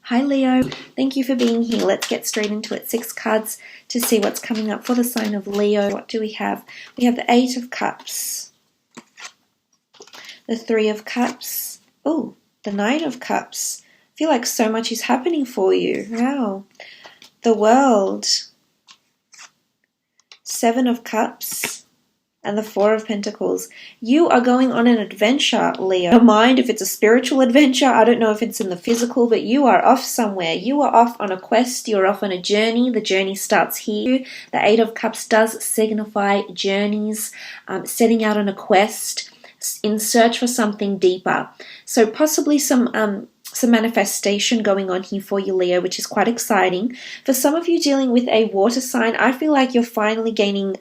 Hi Leo, thank you for being here. Let's get straight into it. 6 cards to see what's coming up for the sign of Leo. What do we have? We have the 8 of Cups, the 3 of Cups, oh, the 9 of Cups. I feel like so much is happening for you. Wow. The World, 7 of Cups, and the 4 of Pentacles. You are going on an adventure, Leo. Don't mind if it's a spiritual adventure. I don't know if it's in the physical, but you are off somewhere. You are off on a quest. You're off on a journey. The journey starts here. The 8 of Cups does signify journeys, setting out on a quest in search for something deeper. So possibly some manifestation going on here for you, Leo, which is quite exciting. For some of you dealing with a water sign, I feel like you're finally gaining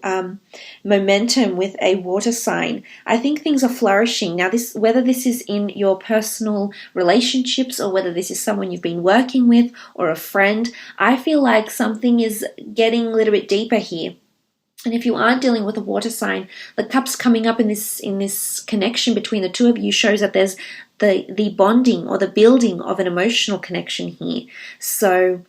momentum with a water sign. I think things are flourishing. Now, whether this is in your personal relationships or whether this is someone you've been working with or a friend, I feel like something is getting a little bit deeper here. And if you aren't dealing with a water sign, the cups coming up in this connection between the two of you shows that there's the bonding or the building of an emotional connection here. So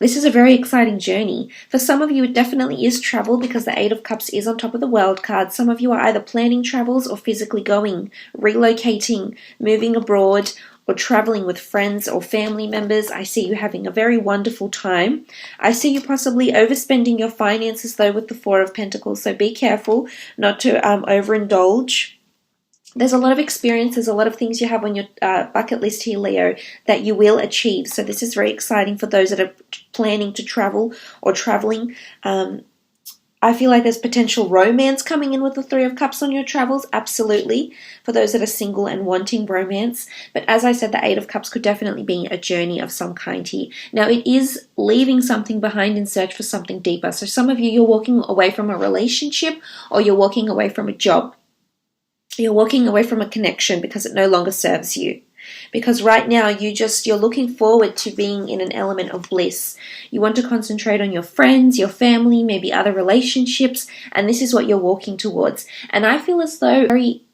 this is a very exciting journey. For some of you, it definitely is travel because the 8 of Cups is on top of the World card. Some of you are either planning travels or physically going, relocating, moving abroad, or traveling with friends or family members. I see you having a very wonderful time. I see you possibly overspending your finances though with the 4 of Pentacles, so be careful not to overindulge. There's a lot of experience, there's a lot of things you have on your bucket list here, Leo, that you will achieve. So this is very exciting for those that are planning to travel or traveling. I feel like there's potential romance coming in with the 3 of Cups on your travels, absolutely, for those that are single and wanting romance. But as I said, the 8 of Cups could definitely be a journey of some kind here. Now, it is leaving something behind in search for something deeper. So some of you, you're walking away from a relationship or you're walking away from a job. You're walking away from a connection because it no longer serves you. Because right now you're looking forward to being in an element of bliss. You want to concentrate on your friends, your family, maybe other relationships, and this is what you're walking towards. And I feel as though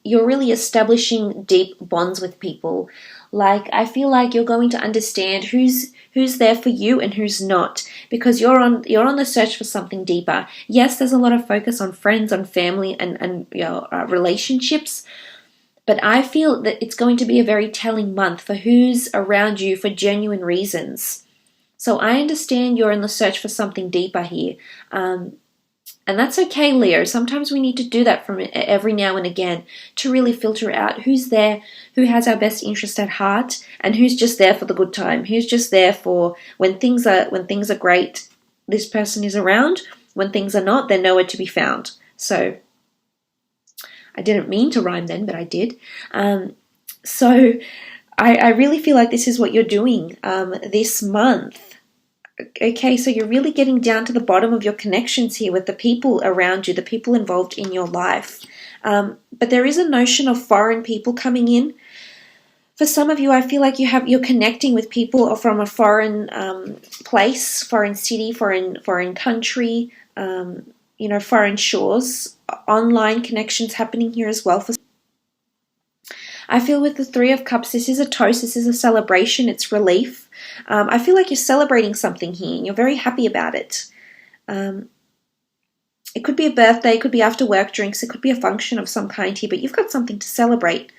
you're really establishing deep bonds with people. Like, I feel like you're going to understand who's there for you and who's not, because you're on the search for something deeper. Yes, there's a lot of focus on friends, on family, and relationships. But I feel that it's going to be a very telling month for who's around you for genuine reasons. So I understand you're in the search for something deeper here. And that's okay, Leo. Sometimes we need to do that from every now and again to really filter out who's there, who has our best interest at heart, and who's just there for the good time, who's just there for when things are great, this person is around. When things are not, they're nowhere to be found. So I didn't mean to rhyme then, but I did. So I really feel like this is what you're doing this month. Okay, so you're really getting down to the bottom of your connections here with the people around you, the people involved in your life. But there is a notion of foreign people coming in. For some of you, I feel like you're connecting with people from a foreign place, foreign city, foreign country, foreign shores. Online connections happening here as well. I feel with the 3 of Cups, this is a toast, this is a celebration, it's relief. I feel like you're celebrating something here and you're very happy about it. It could be a birthday, it could be after work drinks, it could be a function of some kind here, but you've got something to celebrate.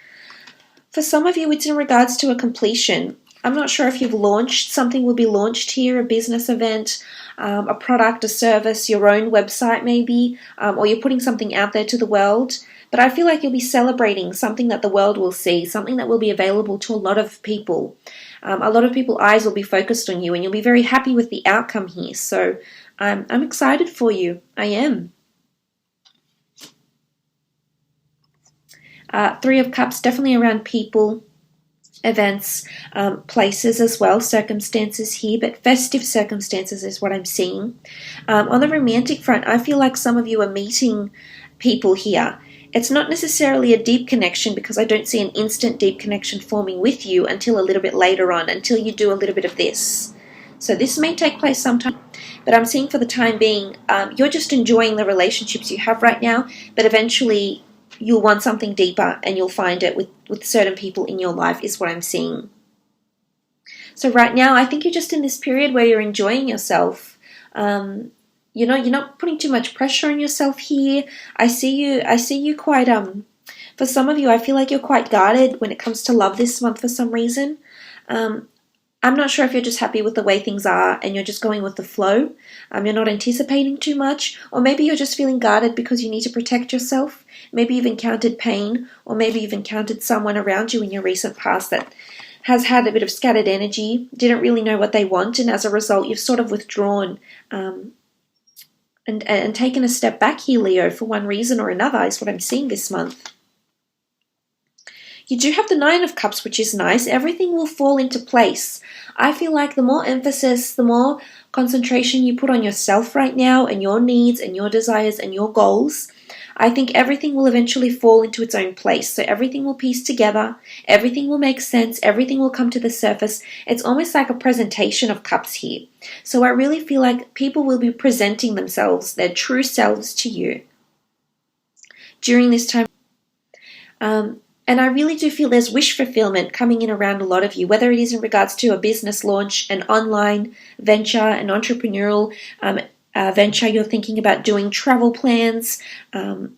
For some of you, it's in regards to a completion. I'm not sure if you've launched, something will be launched here, a business event, a product, a service, your own website maybe, or you're putting something out there to the world. But I feel like you'll be celebrating something that the world will see, something that will be available to a lot of people. A lot of people's eyes will be focused on you and you'll be very happy with the outcome here. So I'm excited for you. I am. 3 of Cups, definitely around people, events, places as well, circumstances here, but festive circumstances is what I'm seeing. On the romantic front, I feel like some of you are meeting people here. It's not necessarily a deep connection because I don't see an instant deep connection forming with you until a little bit later on, until you do a little bit of this. So this may take place sometime, but I'm seeing for the time being, you're just enjoying the relationships you have right now, but eventually you'll want something deeper and you'll find it with certain people in your life is what I'm seeing. So right now, I think you're just in this period where you're enjoying yourself. You're not putting too much pressure on yourself here. I see you quite, for some of you, I feel like you're quite guarded when it comes to love this month for some reason. I'm not sure if you're just happy with the way things are and you're just going with the flow. You're not anticipating too much, or maybe you're just feeling guarded because you need to protect yourself. Maybe you've encountered pain, or maybe you've encountered someone around you in your recent past that has had a bit of scattered energy, didn't really know what they want, and as a result, you've sort of withdrawn and taken a step back here, Leo, for one reason or another, is what I'm seeing this month. You do have the Nine of Cups, which is nice. Everything will fall into place. I feel like the more emphasis, the more concentration you put on yourself right now and your needs and your desires and your goals, I think everything will eventually fall into its own place. So everything will piece together, everything will make sense, everything will come to the surface. It's almost like a presentation of cups here. So I really feel like people will be presenting themselves, their true selves to you during this time. And I really do feel there's wish fulfillment coming in around a lot of you, whether it is in regards to a business launch, an online venture, an entrepreneurial venture you're thinking about doing, travel plans, or,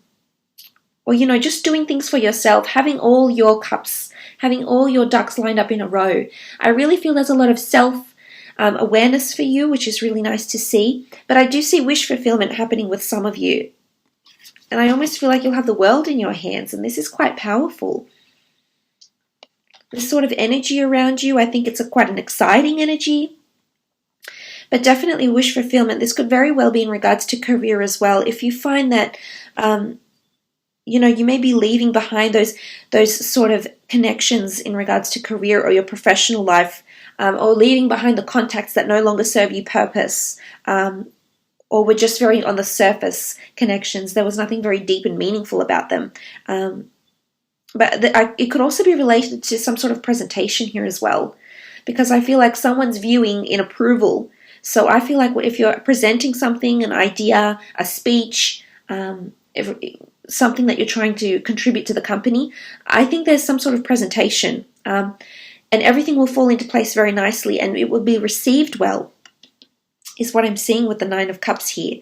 just doing things for yourself, having all your cups, having all your ducks lined up in a row. I really feel there's a lot of self-awareness for you, which is really nice to see. But I do see wish fulfillment happening with some of you. And I almost feel like you'll have the world in your hands, and this is quite powerful. This sort of energy around you, I think it's quite an exciting energy. But definitely wish fulfillment. This could very well be in regards to career as well. If you find that, you may be leaving behind those sort of connections in regards to career or your professional life, or leaving behind the contacts that no longer serve you purpose, or were just very on the surface connections. There was nothing very deep and meaningful about them. But it could also be related to some sort of presentation here as well, because I feel like someone's viewing in approval. So I feel like if you're presenting something, an idea, a speech, something that you're trying to contribute to the company, I think there's some sort of presentation, and everything will fall into place very nicely, and it will be received well, is what I'm seeing with the Nine of Cups here.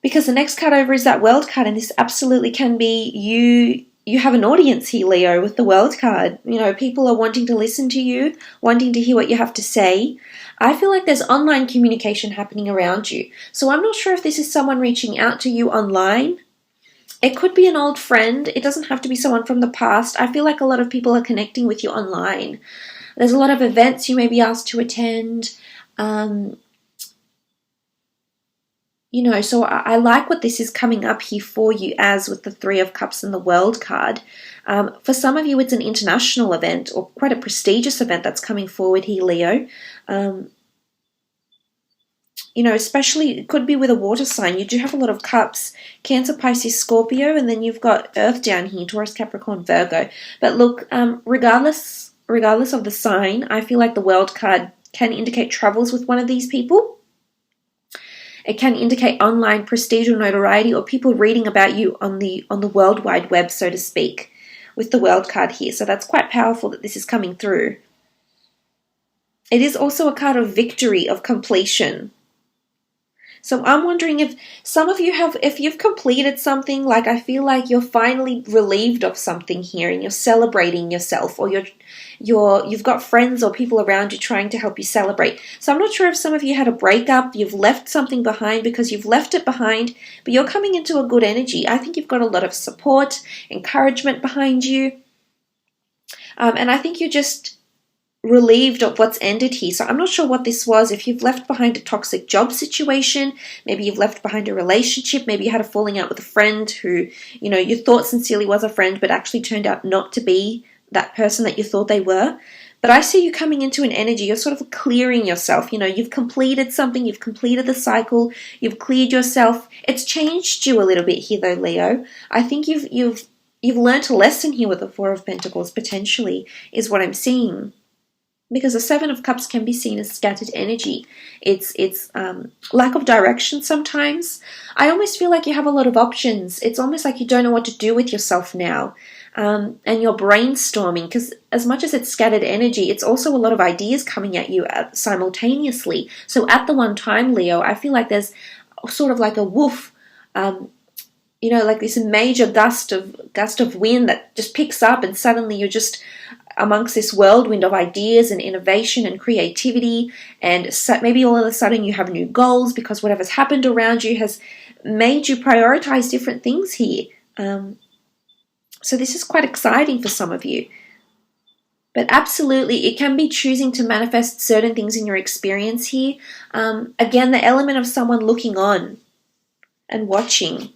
Because the next card over is that World card, and this absolutely can be you have an audience here, Leo, with the World card. People are wanting to listen to you, wanting to hear what you have to say. I feel like there's online communication happening around you. So I'm not sure if this is someone reaching out to you online. It could be an old friend. It doesn't have to be someone from the past. I feel like a lot of people are connecting with you online. There's a lot of events you may be asked to attend. So I like what this is coming up here for you as with the Three of Cups and the World card. For some of you, it's an international event or quite a prestigious event that's coming forward here, Leo. Especially it could be with a water sign. You do have a lot of cups, Cancer, Pisces, Scorpio, and then you've got Earth down here, Taurus, Capricorn, Virgo. But look, regardless of the sign, I feel like the World card can indicate travels with one of these people. It can indicate online prestige or notoriety, or people reading about you on the World Wide Web, so to speak, with the World card here. So that's quite powerful that this is coming through. It is also a card of victory, of completion. So I'm wondering if some of you if you've completed something, like I feel like you're finally relieved of something here and you're celebrating yourself, or you've got friends or people around you trying to help you celebrate. So I'm not sure if some of you had a breakup, you've left something behind because you've left it behind, but you're coming into a good energy. I think you've got a lot of support, encouragement behind you. And I think you're just relieved of what's ended here. So I'm not sure what this was. If you've left behind a toxic job situation, maybe you've left behind a relationship, maybe you had a falling out with a friend who, you thought sincerely was a friend, but actually turned out not to be that person that you thought they were. But I see you coming into an energy, you're sort of clearing yourself. You've completed something, you've completed the cycle, you've cleared yourself. It's changed you a little bit here though, Leo. I think you've learned a lesson here with the Four of Pentacles, potentially, is what I'm seeing. Because the Seven of Cups can be seen as scattered energy. It's lack of direction sometimes. I almost feel like you have a lot of options. It's almost like you don't know what to do with yourself now. and you're brainstorming, because as much as it's scattered energy, it's also a lot of ideas coming at you simultaneously. So at the one time, Leo, I feel like there's sort of like a woof, like this major gust of wind that just picks up, and suddenly you're just amongst this whirlwind of ideas and innovation and creativity, and maybe all of a sudden you have new goals because whatever's happened around you has made you prioritize different things here. So this is quite exciting for some of you. But absolutely, it can be choosing to manifest certain things in your experience here. Again, the element of someone looking on and watching.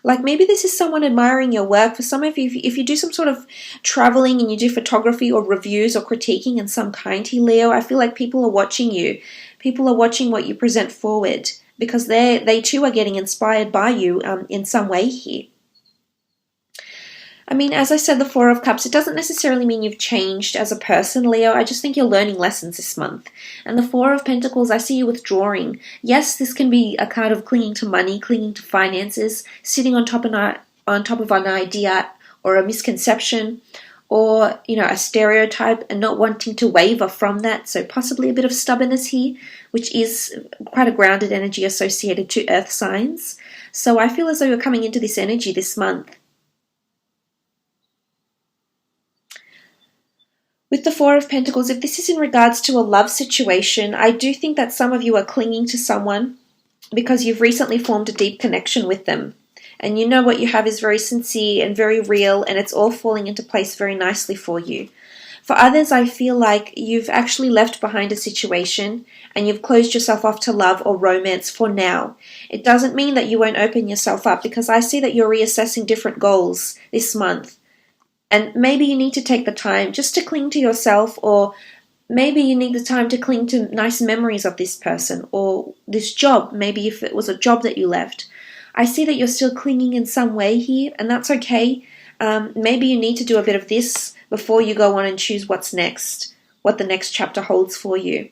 Like maybe this is someone admiring your work. For some of you, if you do some sort of traveling and you do photography or reviews or critiquing in some kind here, Leo, I feel like people are watching you. People are watching what you present forward because they too are getting inspired by you in some way here. I mean, as I said, the Four of Cups, it doesn't necessarily mean you've changed as a person, Leo. I just think you're learning lessons this month. And the Four of Pentacles, I see you withdrawing. Yes, this can be a kind of clinging to money, clinging to finances, sitting on top of an idea or a misconception or, a stereotype and not wanting to waver from that. So possibly a bit of stubbornness here, which is quite a grounded energy associated to earth signs. So I feel as though you're coming into this energy this month. With the Four of Pentacles, if this is in regards to a love situation, I do think that some of you are clinging to someone because you've recently formed a deep connection with them. And you know what you have is very sincere and very real, and it's all falling into place very nicely for you. For others, I feel like you've actually left behind a situation and you've closed yourself off to love or romance for now. It doesn't mean that you won't open yourself up, because I see that you're reassessing different goals this month. And maybe you need to take the time just to cling to yourself, or maybe you need the time to cling to nice memories of this person or this job, maybe if it was a job that you left. I see that you're still clinging in some way here, and that's okay. Maybe you need to do a bit of this before you go on and choose what's next, what the next chapter holds for you.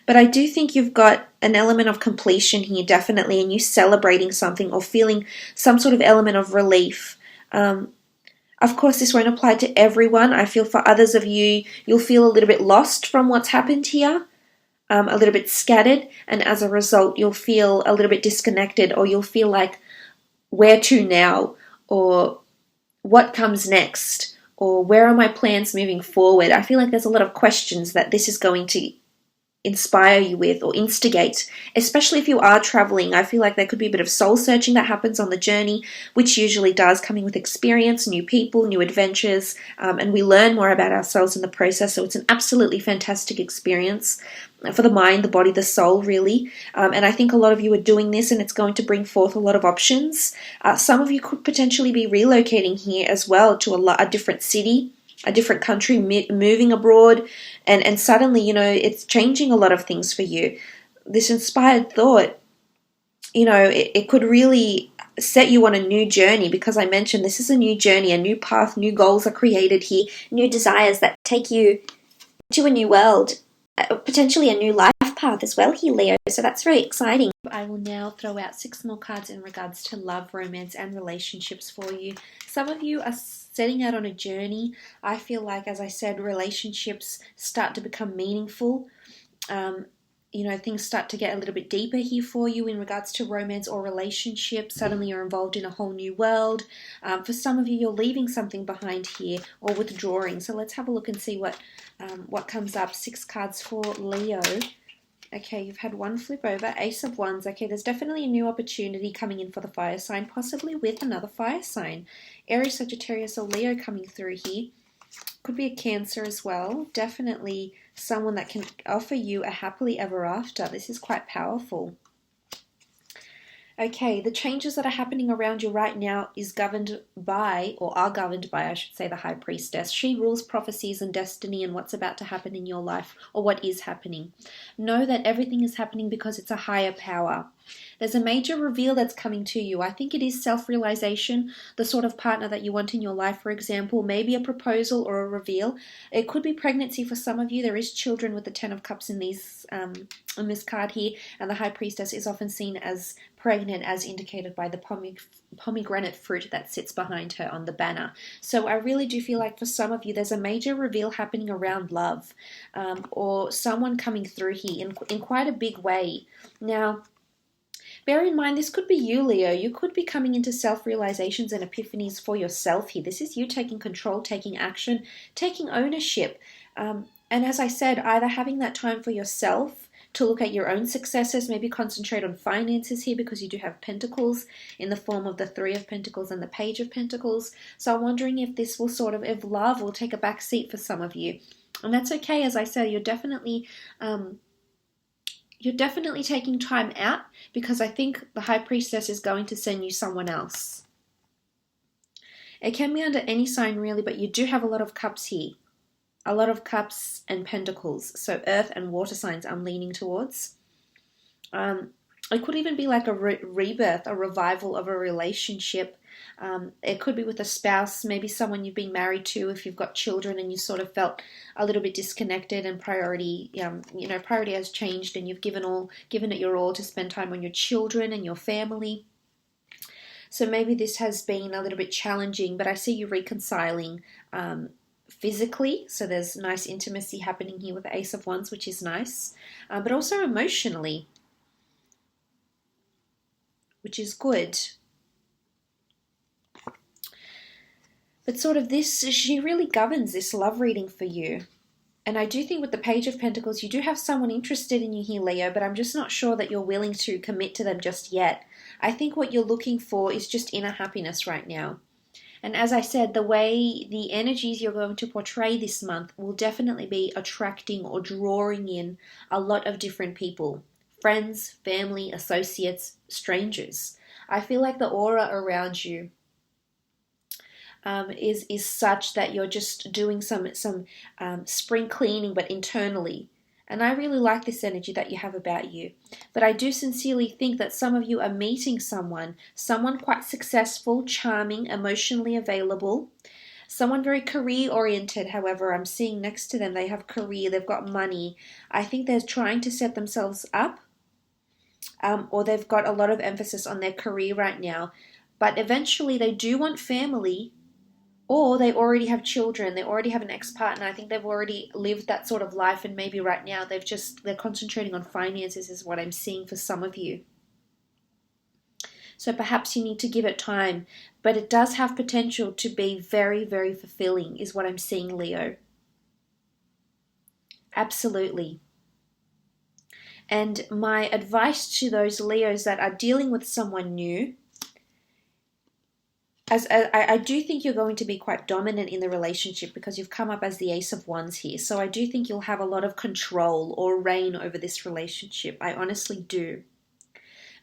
But I do think you've got an element of completion here, definitely, and you celebrating something or feeling some sort of element of relief. Of course, this won't apply to everyone. I feel for others of you, you'll feel a little bit lost from what's happened here, a little bit scattered, and as a result, you'll feel a little bit disconnected, or you'll feel like, where to now, or what comes next, or where are my plans moving forward? I feel like there's a lot of questions that this is going to inspire you with or instigate, especially if you are traveling. I feel like there could be a bit of soul searching that happens on the journey, which usually does, coming with experience, new people, new adventures, and we learn more about ourselves in the process. So it's an absolutely fantastic experience for the mind, the body, the soul, really. And I think a lot of you are doing this, and it's going to bring forth a lot of options. Some of you could potentially be relocating here as well to a different city, a different country, moving abroad, and suddenly, it's changing a lot of things for you. This inspired thought, it could really set you on a new journey, because I mentioned this is a new journey, a new path, new goals are created here, new desires that take you to a new world, potentially a new life path as well here, Leo. So that's very exciting. I will now throw out 6 more cards in regards to love, romance, and relationships for you. Some of you are setting out on a journey. I feel like, as I said, relationships start to become meaningful. Things start to get a little bit deeper here for you in regards to romance or relationships. Suddenly you're involved in a whole new world. For some of you, you're leaving something behind here or withdrawing. So let's have a look and see what comes up. 6 cards for Leo. Okay, you've had 1 flip over, Ace of Wands. Okay, there's definitely a new opportunity coming in for the fire sign, possibly with another fire sign. Aries, Sagittarius, or Leo coming through here. Could be a Cancer as well. Definitely someone that can offer you a happily ever after. This is quite powerful. Okay, the changes that are happening around you right now are governed by, I should say, the High Priestess. She rules prophecies and destiny and what's about to happen in your life, or what is happening. Know that everything is happening because it's a higher power. There's a major reveal that's coming to you. I think it is self-realization, the sort of partner that you want in your life, for example, maybe a proposal or a reveal. It could be pregnancy for some of you. There is children with the Ten of Cups in in this card here, and the High Priestess is often seen as pregnant, as indicated by the pomegranate fruit that sits behind her on the banner. So I really do feel like for some of you, there's a major reveal happening around love, or someone coming through here in quite a big way. Now, bear in mind, this could be you, Leo. You could be coming into self-realizations and epiphanies for yourself here. This is you taking control, taking action, taking ownership. And as I said, either having that time for yourself to look at your own successes, maybe concentrate on finances here because you do have Pentacles in the form of the Three of Pentacles and the Page of Pentacles. So I'm wondering if this will if love will take a back seat for some of you. And that's okay. As I said, you're definitely taking time out, because I think the High Priestess is going to send you someone else. It can be under any sign really, but you do have a lot of cups here. A lot of cups and pentacles. So earth and water signs I'm leaning towards. It could even be like a rebirth, a revival of a relationship. It could be with a spouse, maybe someone you've been married to if you've got children and you sort of felt a little bit disconnected, and priority has changed, and you've given it your all to spend time on your children and your family. So maybe this has been a little bit challenging, but I see you reconciling physically. So there's nice intimacy happening here with the Ace of Wands, which is nice, but also emotionally, which is good. But sort of she really governs this love reading for you. And I do think with the Page of Pentacles, you do have someone interested in you here, Leo, but I'm just not sure that you're willing to commit to them just yet. I think what you're looking for is just inner happiness right now. And as I said, the way the energies you're going to portray this month will definitely be attracting or drawing in a lot of different people. Friends, family, associates, strangers. I feel like the aura around you is such that you're just doing some spring cleaning, but internally. And I really like this energy that you have about you. But I do sincerely think that some of you are meeting someone quite successful, charming, emotionally available, someone very career-oriented. However, I'm seeing next to them, they have career, they've got money. I think they're trying to set themselves up, or they've got a lot of emphasis on their career right now. But eventually they do want family, or they already have children, they already have an ex-partner. I think they've already lived that sort of life, and maybe right now they're concentrating on finances is what I'm seeing for some of you. So perhaps you need to give it time, but it does have potential to be very, very fulfilling is what I'm seeing, Leo. Absolutely. And my advice to those Leos that are dealing with someone new, as I do think you're going to be quite dominant in the relationship because you've come up as the Ace of Wands here. So I do think you'll have a lot of control or reign over this relationship. I honestly do.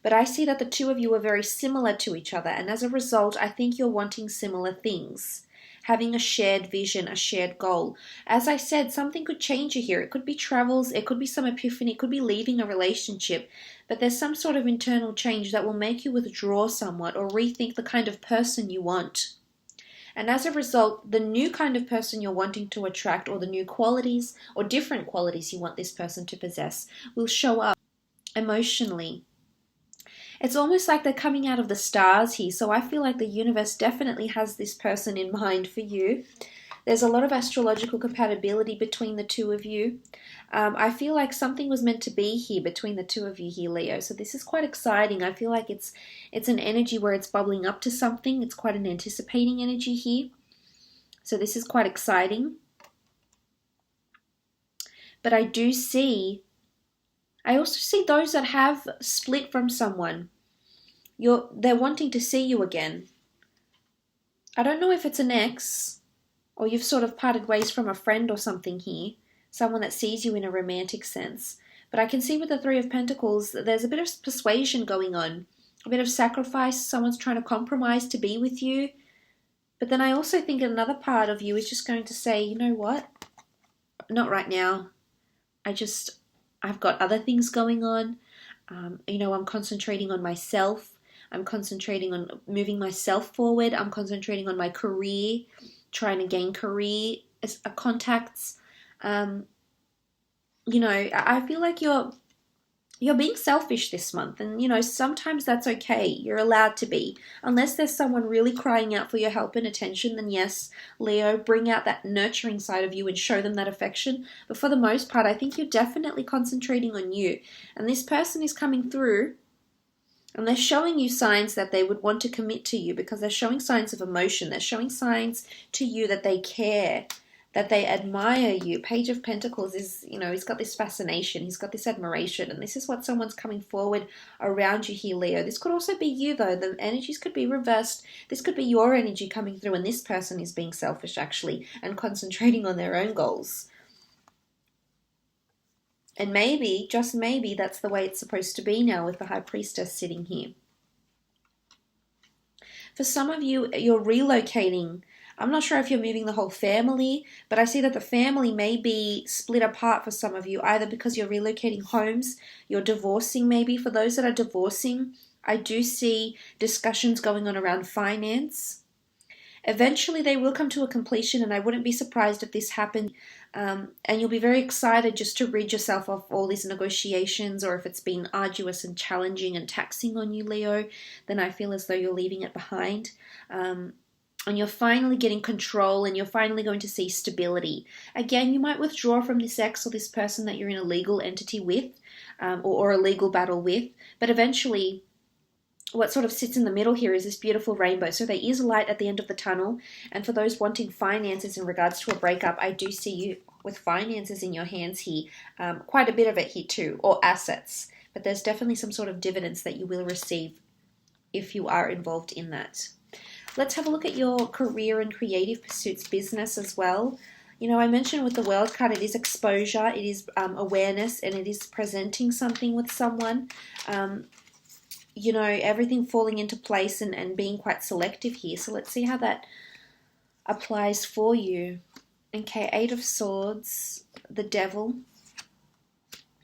But I see that the two of you are very similar to each other. And as a result, I think you're wanting similar things. Having a shared vision, a shared goal. As I said, something could change you here. It could be travels, it could be some epiphany, it could be leaving a relationship. But there's some sort of internal change that will make you withdraw somewhat or rethink the kind of person you want. And as a result, the new kind of person you're wanting to attract, or the new qualities or different qualities you want this person to possess, will show up emotionally. It's almost like they're coming out of the stars here. So I feel like the universe definitely has this person in mind for you. There's a lot of astrological compatibility between the two of you. I feel like something was meant to be here between the two of you here, Leo. So this is quite exciting. I feel like it's an energy where it's bubbling up to something. It's quite an anticipating energy here. So this is quite exciting. But I also see those that have split from someone. They're wanting to see you again. I don't know if it's an ex, or you've sort of parted ways from a friend or something here. Someone that sees you in a romantic sense. But I can see with the Three of Pentacles that there's a bit of persuasion going on. A bit of sacrifice. Someone's trying to compromise to be with you. But then I also think another part of you is just going to say, you know what? Not right now. I've got other things going on. I'm concentrating on myself. I'm concentrating on moving myself forward. I'm concentrating on my career, trying to gain career contacts. I feel like you're being selfish this month, and sometimes that's okay. You're allowed to be. Unless there's someone really crying out for your help and attention, then yes, Leo, bring out that nurturing side of you and show them that affection. But for the most part, I think you're definitely concentrating on you. And this person is coming through, and they're showing you signs that they would want to commit to you because they're showing signs of emotion. They're showing signs to you that they care, that they admire you. Page of Pentacles is, he's got this fascination, he's got this admiration, and this is what someone's coming forward around you here, Leo. This could also be you, though. The energies could be reversed. This could be your energy coming through, and this person is being selfish, actually, and concentrating on their own goals. And maybe, just maybe, that's the way it's supposed to be now with the High Priestess sitting here. For some of you, you're relocating. I'm not sure if you're moving the whole family, but I see that the family may be split apart for some of you, either because you're relocating homes, you're divorcing maybe. For those that are divorcing, I do see discussions going on around finance. Eventually, they will come to a completion, and I wouldn't be surprised if this happened. And you'll be very excited just to rid yourself of all these negotiations, or if it's been arduous and challenging and taxing on you, Leo, then I feel as though you're leaving it behind. And you're finally getting control, and you're finally going to see stability. Again, you might withdraw from this ex or this person that you're in a legal entity with, or a legal battle with, but eventually what sort of sits in the middle here is this beautiful rainbow. So there is light at the end of the tunnel. And for those wanting finances in regards to a breakup, I do see you with finances in your hands here. Quite a bit of it here too, or assets. But there's definitely some sort of dividends that you will receive if you are involved in that. Let's have a look at your career and creative pursuits, business as well. I mentioned with the World card, it is exposure, it is awareness, and it is presenting something with someone. Everything falling into place and being quite selective here. So let's see how that applies for you. Okay, 8 of Swords, the Devil,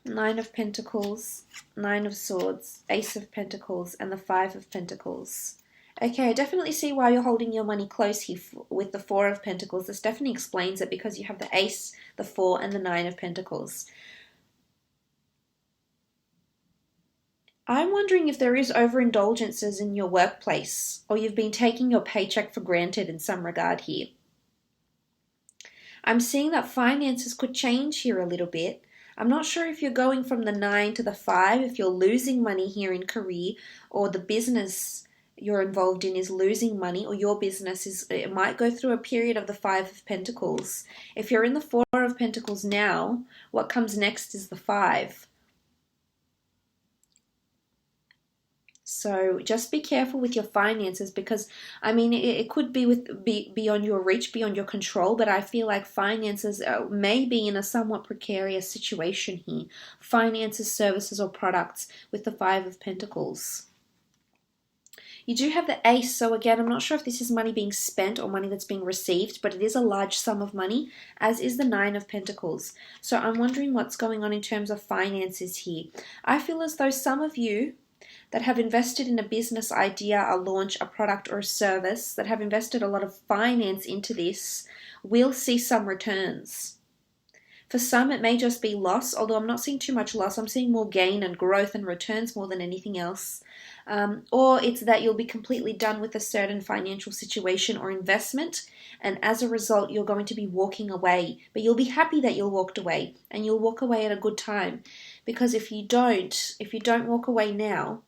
9 of Pentacles, 9 of Swords, Ace of Pentacles, and the 5 of Pentacles. Okay, I definitely see why you're holding your money close here with the 4 of Pentacles. This definitely explains it because you have the Ace, the 4, and the 9 of Pentacles. I'm wondering if there is overindulgences in your workplace, or you've been taking your paycheck for granted in some regard here. I'm seeing that finances could change here a little bit. I'm not sure if you're going from the 9 to the 5, if you're losing money here in career, or the business you're involved in is losing money, or your business it might go through a period of the 5 of Pentacles. If you're in the 4 of Pentacles now, what comes next is the 5. So just be careful with your finances because, it could be beyond your reach, beyond your control, but I feel like finances may be in a somewhat precarious situation here. Finances, services, or products with the 5 of Pentacles. You do have the Ace, so again, I'm not sure if this is money being spent or money that's being received, but it is a large sum of money, as is the 9 of Pentacles. So I'm wondering what's going on in terms of finances here. I feel as though some of you that have invested in a business idea, a launch, a product, or a service, that have invested a lot of finance into this, will see some returns. For some, it may just be loss, although I'm not seeing too much loss. I'm seeing more gain and growth and returns more than anything else. Or it's that you'll be completely done with a certain financial situation or investment, and as a result, you're going to be walking away. But you'll be happy that you walked away, and you'll walk away at a good time. Because if you don't walk away now,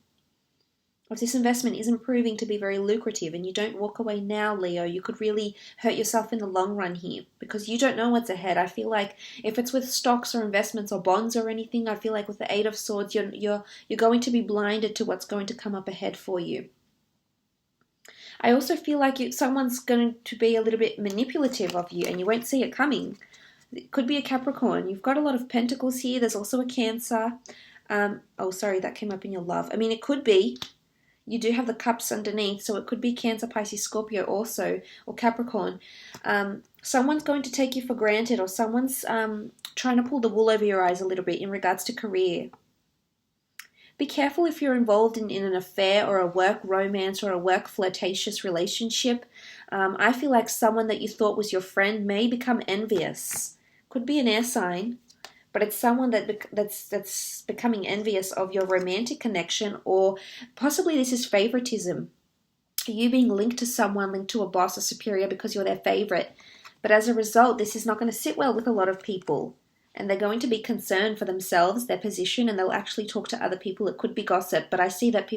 if this investment isn't proving to be very lucrative and you don't walk away now, Leo, you could really hurt yourself in the long run here because you don't know what's ahead. I feel like if it's with stocks or investments or bonds or anything, I feel like with the 8 of Swords, you're going to be blinded to what's going to come up ahead for you. I also feel like someone's going to be a little bit manipulative of you and you won't see it coming. It could be a Capricorn. You've got a lot of Pentacles here. There's also a Cancer. That came up in your love. It could be. You do have the cups underneath, so it could be Cancer, Pisces, Scorpio also, or Capricorn. Someone's going to take you for granted, or someone's trying to pull the wool over your eyes a little bit in regards to career. Be careful if you're involved in an affair or a work romance or a work flirtatious relationship. I feel like someone that you thought was your friend may become envious. Could be an air sign, but it's someone that's becoming envious of your romantic connection, or possibly this is favoritism. You being linked to someone, linked to a boss or superior because you're their favorite. But as a result, this is not going to sit well with a lot of people. And they're going to be concerned for themselves, their position, and they'll actually talk to other people. It could be gossip, but I see that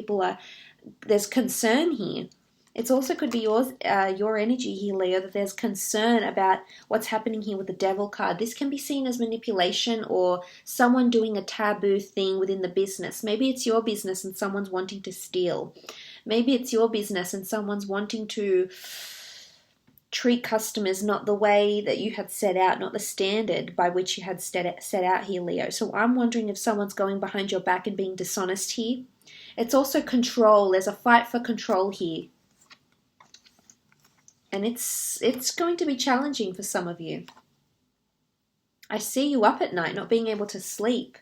there's concern here. It also could be your energy here, Leo, that there's concern about what's happening here with the Devil card. This can be seen as manipulation or someone doing a taboo thing within the business. Maybe it's your business and someone's wanting to steal. Maybe it's your business and someone's wanting to treat customers not the way that you had set out, not the standard by which you had set out here, Leo. So I'm wondering if someone's going behind your back and being dishonest here. It's also control. There's a fight for control here. And it's going to be challenging for some of you. I see you up at night, not being able to sleep.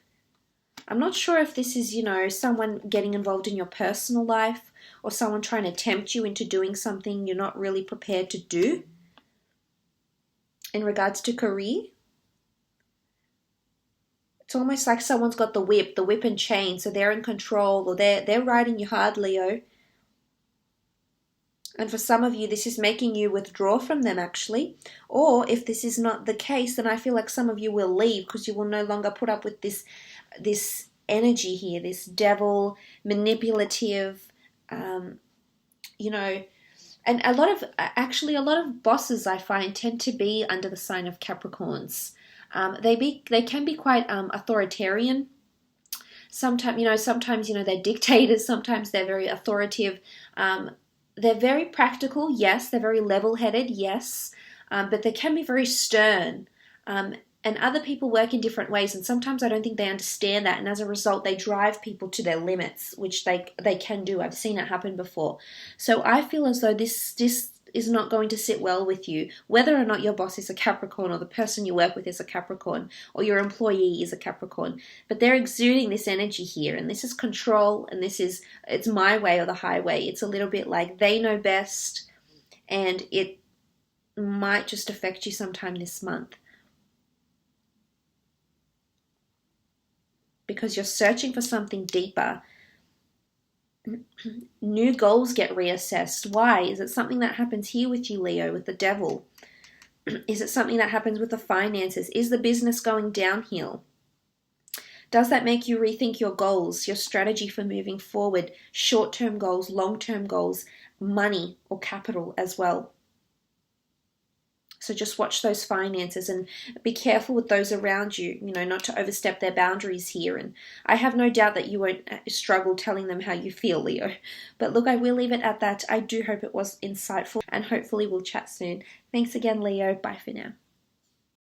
I'm not sure if this is, someone getting involved in your personal life or someone trying to tempt you into doing something you're not really prepared to do. In regards to career, it's almost like someone's got the whip and chain, so they're in control, or they're riding you hard, Leo. And for some of you, this is making you withdraw from them, actually. Or if this is not the case, then I feel like some of you will leave because you will no longer put up with this energy here, this devil, manipulative, and a lot of bosses I find tend to be under the sign of Capricorns. They can be quite authoritarian. Sometimes they're dictators. Sometimes they're very authoritative. They're very practical, yes. They're very level-headed, yes. But they can be very stern. And other people work in different ways, and sometimes I don't think they understand that, and as a result they drive people to their limits, which they can do. I've seen it happen before. So I feel as though this is not going to sit well with you, whether or not your boss is a Capricorn or the person you work with is a Capricorn or your employee is a Capricorn. But they're exuding this energy here, and this is control, and it's my way or the highway. It's a little bit like they know best, and it might just affect you sometime this month. Because you're searching for something deeper. New goals get reassessed. Why? Is it something that happens here with you, Leo, with the devil? Is it something that happens with the finances? Is the business going downhill? Does that make you rethink your goals, your strategy for moving forward, short-term goals, long-term goals, money or capital as well? So just watch those finances and be careful with those around you, not to overstep their boundaries here. And I have no doubt that you won't struggle telling them how you feel, Leo. But look, I will leave it at that. I do hope it was insightful, and hopefully we'll chat soon. Thanks again, Leo. Bye for now.